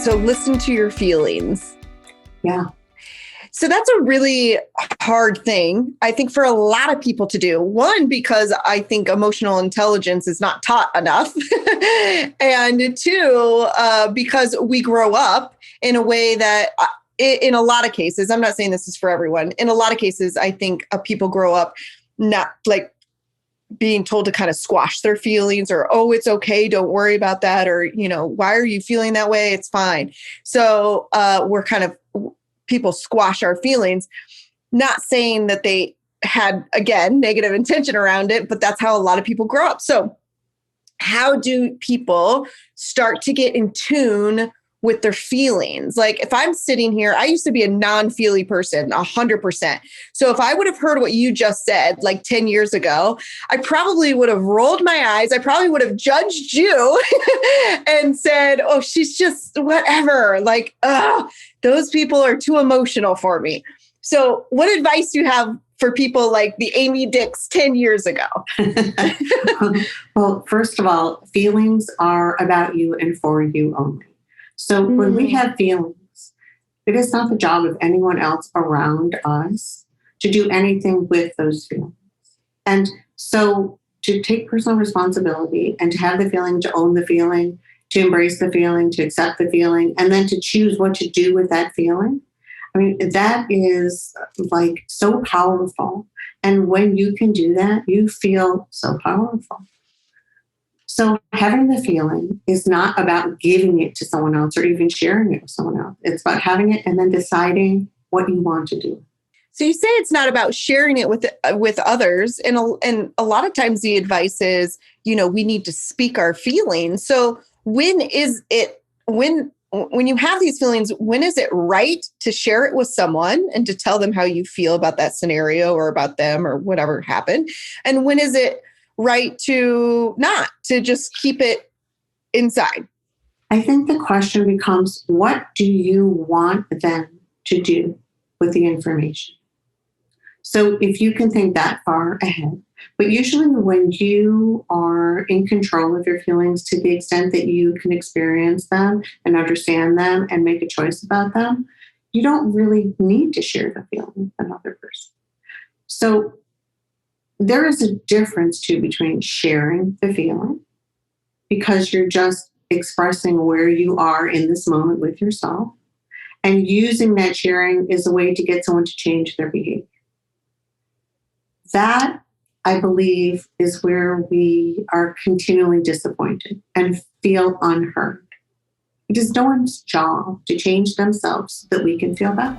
So listen to your feelings. Yeah. So that's a really hard thing, I think, for a lot of people to do. One, because I think emotional intelligence is not taught enough. And two, because we grow up in a way that in a lot of cases, I'm not saying this is for everyone. In a lot of cases, I think people grow up not like being told to kind of squash their feelings or, oh, it's okay, don't worry about that. Or, why are you feeling that way? It's fine. So we're kind of, people squash our feelings, not saying that they had, again, negative intention around it, but that's how a lot of people grow up. So how do people start to get in tune with their feelings? Like if I'm sitting here, I used to be a non-feely person, 100%. So if I would have heard what you just said, like 10 years ago, I probably would have rolled my eyes. I probably would have judged you and said, oh, she's just whatever. Like, those people are too emotional for me. So what advice do you have for people like the Amy Dix 10 years ago? Well, first of all, feelings are about you and for you only. So when we have feelings, it is not the job of anyone else around us to do anything with those feelings. And so to take personal responsibility and to have the feeling, to own the feeling, to embrace the feeling, to accept the feeling, and then to choose what to do with that feeling. I mean, that is like so powerful. And when you can do that, you feel so powerful. So having the feeling is not about giving it to someone else or even sharing it with someone else. It's about having it and then deciding what you want to do. So you say it's not about sharing it with others. And a lot of times the advice is, we need to speak our feelings. So when you have these feelings, when is it right to share it with someone and to tell them how you feel about that scenario or about them or whatever happened? And when is it right to not, to just keep it inside? I think the question becomes, what do you want them to do with the information? So if you can think that far ahead, but usually when you are in control of your feelings to the extent that you can experience them and understand them and make a choice about them, you don't really need to share the feeling with another person. So there is a difference too between sharing the feeling, because you're just expressing where you are in this moment with yourself, and using that sharing as a way to get someone to change their behavior. That, I believe, is where we are continually disappointed and feel unheard. It is no one's job to change themselves so that we can feel better.